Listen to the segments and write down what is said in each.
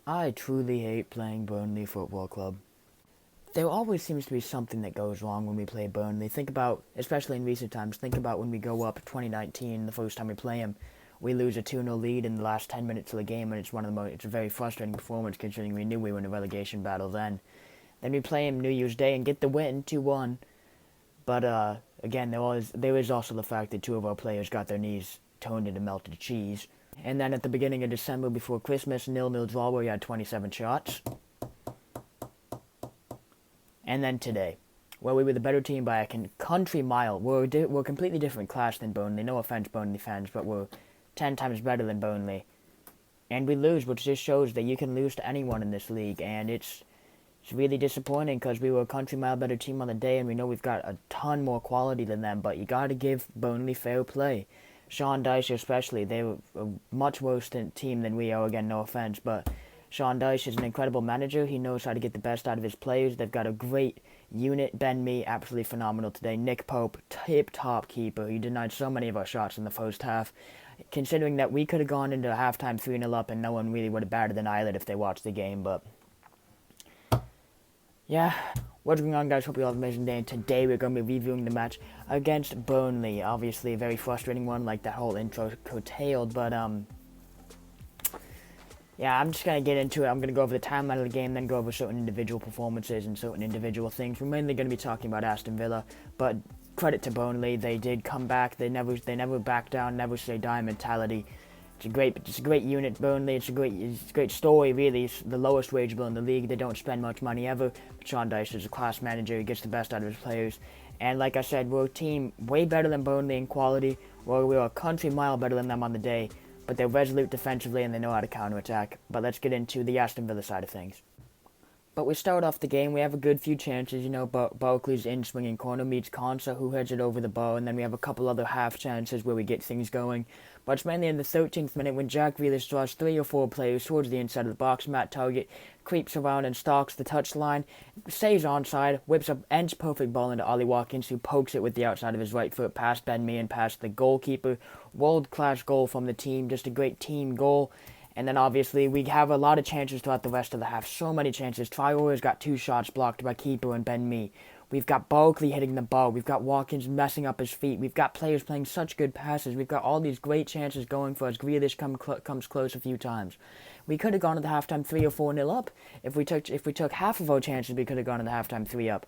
I truly hate playing Burnley Football Club. There always seems to be something that goes wrong when we play Burnley. Think about, especially in recent times, think about when we go up 2019, the first time we play them. We lose a 2-0 lead in the last 10 minutes of the game, and it's a very frustrating performance considering we knew we were in a relegation battle then. Then we play him New Year's Day and get the win, 2-1. But again, there is also the fact that two of our players got their knees turned into melted cheese. And then at the beginning of December before Christmas, 0-0 draw where we had 27 shots. And then today, where we were the better team by a country mile. We're a completely different class than Burnley. No offense, Burnley fans, but we're 10 times better than Burnley. And we lose, which just shows that you can lose to anyone in this league. And it's really disappointing because we were a country mile better team on the day, and we know we've got a ton more quality than them. But you got to give Burnley fair play. Sean Dyche especially, they were a much worse team than we are. Again, no offense, but Sean Dyche is an incredible manager. He knows how to get the best out of his players. They've got a great unit. Ben Mee, absolutely phenomenal today. Nick Pope, tip-top keeper. He denied so many of our shots in the first half. Considering that we could have gone into halftime 3-0 up and no one really would have batted an eyelid if they watched the game. But, yeah, what's going on, guys? Hope you all have an amazing day. And today we're going to be reviewing the match against Burnley. Obviously, a very frustrating one, like that whole intro curtailed. But, yeah, I'm just going to get into it. I'm going to go over the timeline of the game, then go over certain individual performances and certain individual things. We're mainly going to be talking about Aston Villa, but credit to Burnley. They did come back. They never back down, never say die mentality. It's a great unit, Burnley. It's a great story, really. It's the lowest wage bill in the league. They don't spend much money ever. But Sean Dyche is a class manager. He gets the best out of his players. And like I said, we're a team way better than Burnley in quality. We're a country mile better than them on the day. But they're resolute defensively and they know how to counterattack. But let's get into the Aston Villa side of things. But we start off the game, we have a good few chances, Barkley's in-swinging corner meets Konsa, who heads it over the bar, and then we have a couple other half chances where we get things going. But it's mainly in the 13th minute when Jack Grealish draws 3 or 4 players towards the inside of the box. Matt Targett creeps around and stalks the touchline, stays onside, whips up inch-perfect ball into Ollie Watkins, who pokes it with the outside of his right foot past Ben Mee and past the goalkeeper. World-class goal from the team, just a great team goal. And then obviously we have a lot of chances throughout the rest of the half. So many chances. Traore's got 2 shots blocked by keeper and Ben Mee. We've got Barkley hitting the bar. We've got Watkins messing up his feet. We've got players playing such good passes. We've got all these great chances going for us. Grealish comes close a few times. We could have gone to the halftime 3 or 4-0 up. If we took half of our chances, we could have gone to the halftime 3 up.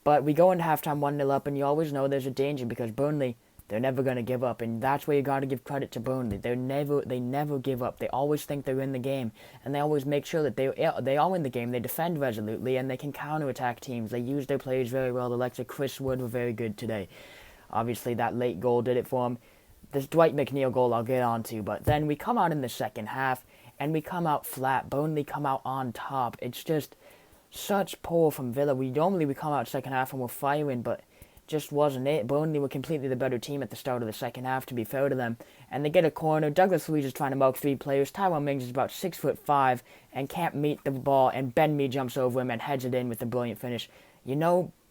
But we go into halftime 1-0 up, and you always know there's a danger because Burnley, they're never going to give up, and that's where you got to give credit to Burnley. They never give up. They always think they're in the game, and they always make sure that they are in the game. They defend resolutely, and they can counterattack teams. They use their players very well. The likes of Chris Wood were very good today. Obviously, that late goal did it for him. This Dwight McNeil goal I'll get on to, but then we come out in the second half, and we come out flat. Burnley come out on top. It's just such poor from Villa. We come out second half and we're firing, but just wasn't it. Burnley were completely the better team at the start of the second half, to be fair to them. And they get a corner. Douglas Luiz is trying to milk 3 players. Tyrone Mings is about 6'5" and can't meet the ball, and Ben Mee jumps over him and heads it in with a brilliant finish.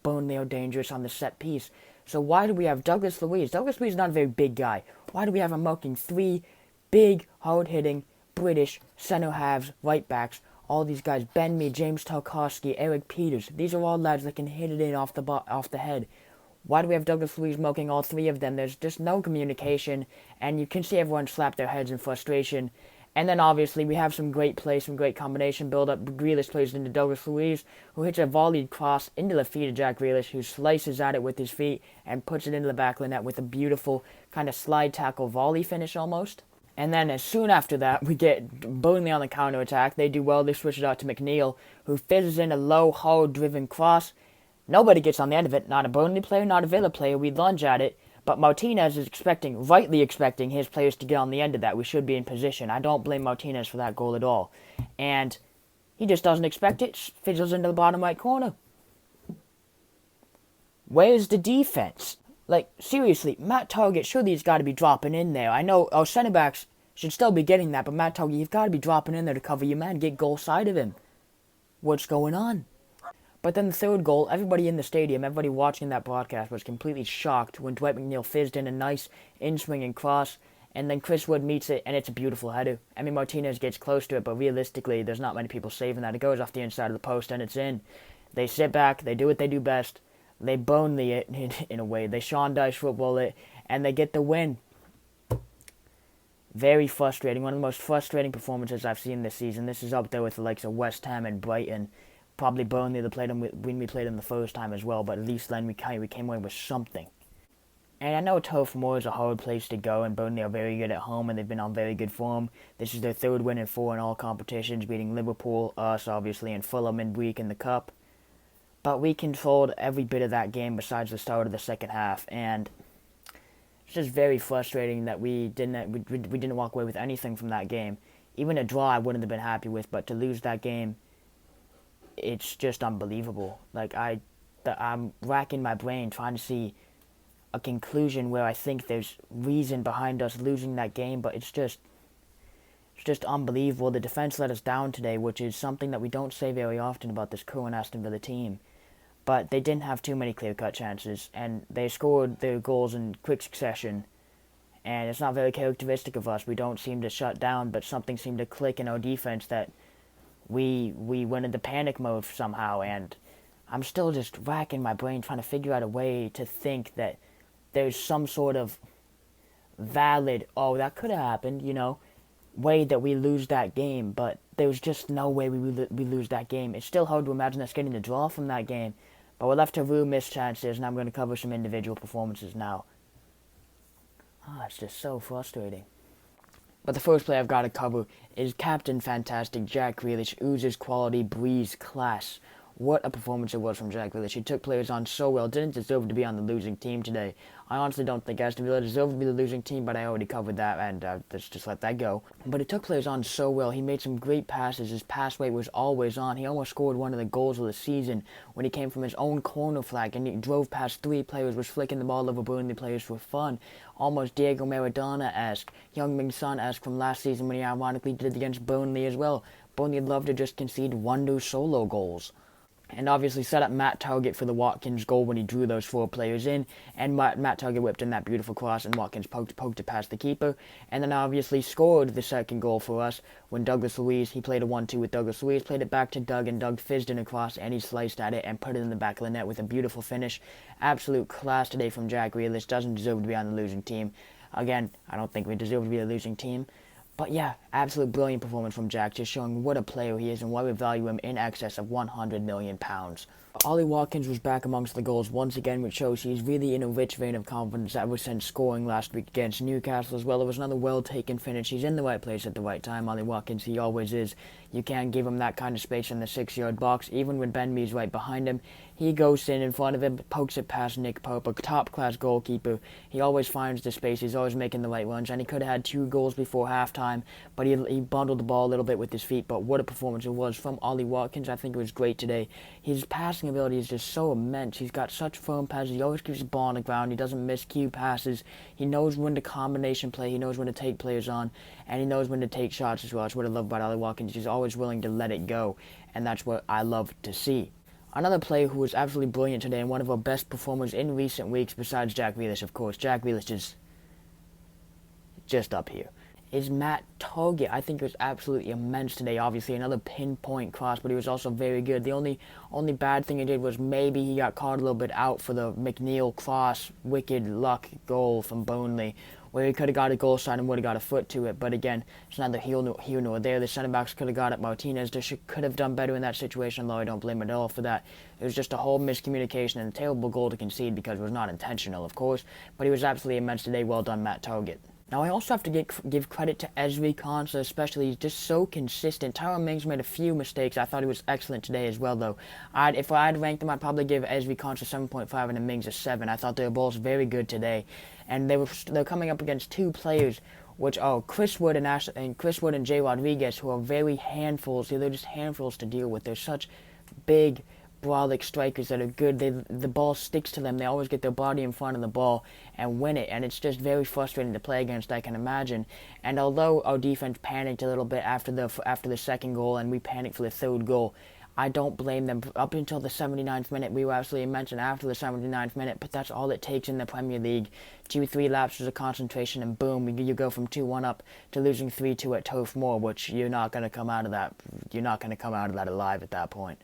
Burnley are dangerous on the set piece. So why do we have Douglas Luiz? Douglas Luiz is not a very big guy. Why do we have him milking 3 big, hard-hitting British center halves, right backs? All these guys, Ben Mee, James Tarkowski, Eric Peters. These are all lads that can hit it in off the head. Why do we have Douglas Luiz milking all 3 of them? There's just no communication, and you can see everyone slap their heads in frustration. And then obviously we have some great play, some great combination build-up. Grealish plays into Douglas Luiz, who hits a volleyed cross into the feet of Jack Grealish, who slices at it with his feet and puts it into the back of the net with a beautiful kind of slide tackle volley finish almost. And then as soon after that, we get Burnley on the counter-attack. They do well. They switch it out to McNeil, who fizzes in a low, hard-driven cross. Nobody gets on the end of it, not a Burnley player, not a Villa player. We lunge at it, but Martinez is rightly expecting his players to get on the end of that. We should be in position. I don't blame Martinez for that goal at all. And he just doesn't expect it, fizzles into the bottom right corner. Where's the defense? Like, seriously, Matt Targett, surely he's got to be dropping in there. I know our centre-backs should still be getting that, but Matt Targett, you've got to be dropping in there to cover your man, get goal side of him. What's going on? But then the third goal, everybody in the stadium, everybody watching that broadcast was completely shocked when Dwight McNeil fizzed in a nice in-swinging cross and then Chris Wood meets it, and it's a beautiful header. I mean, Martinez gets close to it, but realistically, there's not many people saving that. It goes off the inside of the post, and it's in. They sit back, they do what they do best. They Burnley it in a way. They Sean Dyche football it, and they get the win. Very frustrating. One of the most frustrating performances I've seen this season. This is up there with the likes of West Ham and Brighton. Probably Burnley that played them when we played them the first time as well, but at least then we came away with something. And I know Turf Moor is a hard place to go, and Burnley are very good at home, and they've been on very good form. This is their third win in 4 in all competitions, beating Liverpool, us obviously, and Fulham midweek in the Cup. But we controlled every bit of that game besides the start of the second half, and it's just very frustrating that we didn't walk away with anything from that game. Even a draw I wouldn't have been happy with, but to lose that game, it's just unbelievable. Like I'm racking my brain trying to see a conclusion where I think there's reason behind us losing that game, but it's just unbelievable. The defense let us down today, which is something that we don't say very often about this current Aston Villa team. But they didn't have too many clear-cut chances, and they scored their goals in quick succession. And it's not very characteristic of us. We don't seem to shut down, but something seemed to click in our defense that we went into panic mode somehow. And I'm still just racking my brain trying to figure out a way to think that there's some sort of valid, oh, that could have happened, way that we lose that game. But there's just no way we lose that game. It's still hard to imagine us getting the draw from that game. But we're left to rue missed chances, and I'm going to cover some individual performances now. It's just so frustrating. But the first player I've got to cover is Captain Fantastic Jack Grealish. Oozes quality, breathes class. What a performance it was from Jack Grealish. He took players on so well, didn't deserve to be on the losing team today. I honestly don't think Aston Villa deserved to be the losing team, but I already covered that, and let's just let that go. But he took players on so well. He made some great passes. His pass rate was always on. He almost scored one of the goals of the season when he came from his own corner flag, and he drove past 3 players, was flicking the ball over Burnley players for fun. Almost Diego Maradona-esque, Heung-min Son-esque from last season when he ironically did it against Burnley as well. Burnley would love to just concede wonder solo goals. And obviously set up Matt Targett for the Watkins goal when he drew those 4 players in. And Matt Targett whipped in that beautiful cross, and Watkins poked it past the keeper. And then obviously scored the second goal for us when Douglas Luiz, he played a 1-2 with Douglas Luiz, played it back to Doug, and Doug fizzed in across, and he sliced at it and put it in the back of the net with a beautiful finish. Absolute class today from Jack Grealish. Doesn't deserve to be on the losing team. Again, I don't think we deserve to be a losing team. But yeah, absolute brilliant performance from Jack, just showing what a player he is and why we value him in excess of £100 million. Ollie Watkins was back amongst the goals once again, which shows he's really in a rich vein of confidence ever since scoring last week against Newcastle as well. It was another well-taken finish. He's in the right place at the right time, Ollie Watkins. He always is. You can't give him that kind of space in the 6-yard box. Even when Ben Mee's right behind him, he goes in front of him, pokes it past Nick Pope, a top-class goalkeeper. He always finds the space. He's always making the right runs, and he could have had 2 goals before halftime, but he bundled the ball a little bit with his feet. But what a performance it was from Ollie Watkins. I think it was great today. His passing ability is just so immense. He's got such firm passes. He always keeps the ball on the ground. He doesn't miss cue passes. He knows when to combination play. He knows when to take players on, and he knows when to take shots as well. That's what I love about Ollie Watkins. He's always willing to let it go, and that's what I love to see. Another player who was absolutely brilliant today and one of our best performers in recent weeks, besides Jack Grealish, of course. Jack Grealish is just up here. Is Matt Targett. I think it was absolutely immense today. Obviously, another pinpoint cross, but he was also very good. The only bad thing he did was maybe he got caught a little bit out for the McNeil cross, wicked luck goal from Burnley, where he could have got a goal sign and would have got a foot to it. But again, it's neither here nor there. The centre-backs could have got it. Martinez could have done better in that situation, though I don't blame him at all for that. It was just a whole miscommunication and a terrible goal to concede because it was not intentional, of course. But he was absolutely immense today. Well done, Matt Targett. Now, I also have to give credit to Ezri Konsa, especially. He's just so consistent. Tyrone Mings made a few mistakes. I thought he was excellent today as well, though. If I had ranked them, I'd probably give Ezri Konsa 7.5 and Mings a 7. I thought they were both very good today. And they're coming up against 2 players, which are Chris Wood and Jay Rodriguez, who are very handfuls. They're just handfuls to deal with. They're such big, brolic strikers that are good. The ball sticks to them. They always get their body in front of the ball and win it, and it's just very frustrating to play against, I can imagine. And although our defense panicked a little bit after the second goal, and we panicked for the third goal, I don't blame them. Up until the 79th minute, we were absolutely mentioned after the 79th minute, but that's all it takes in the Premier League. 2-3 lapses of concentration, and boom, you go from 2-1 up to losing 3-2 at Turf Moor, which you're not going to come out of that. You're not going to come out of that alive at that point.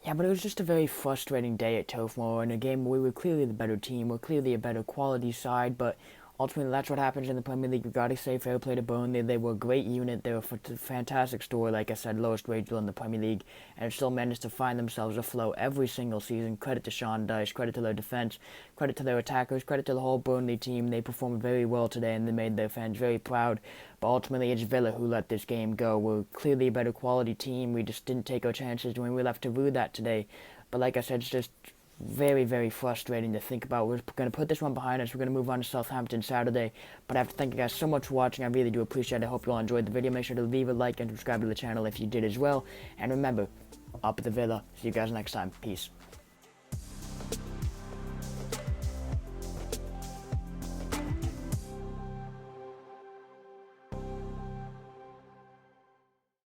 Yeah, but it was just a very frustrating day at Turf Moor, in a game where we were clearly the better team, we're clearly a better quality side, but ultimately that's what happens in the Premier League. We've got to say fair play to Burnley. They were a great unit, they were a fantastic story, like I said, lowest wage bill in the Premier League, and still managed to find themselves afloat every single season. Credit to Sean Dyche, credit to their defense, credit to their attackers, credit to the whole Burnley team. They performed very well today, and they made their fans very proud. But ultimately, it's Villa who let this game go. We're clearly a better quality team. We just didn't take our chances when we were left to rue that today. But like I said, it's just very, very frustrating to think about. We're going to put this one behind us. We're going to move on to Southampton Saturday. But I have to thank you guys so much for watching. I really do appreciate it. I hope you all enjoyed the video. Make sure to leave a like and subscribe to the channel if you did as well. And remember, up the Villa. See you guys next time. Peace.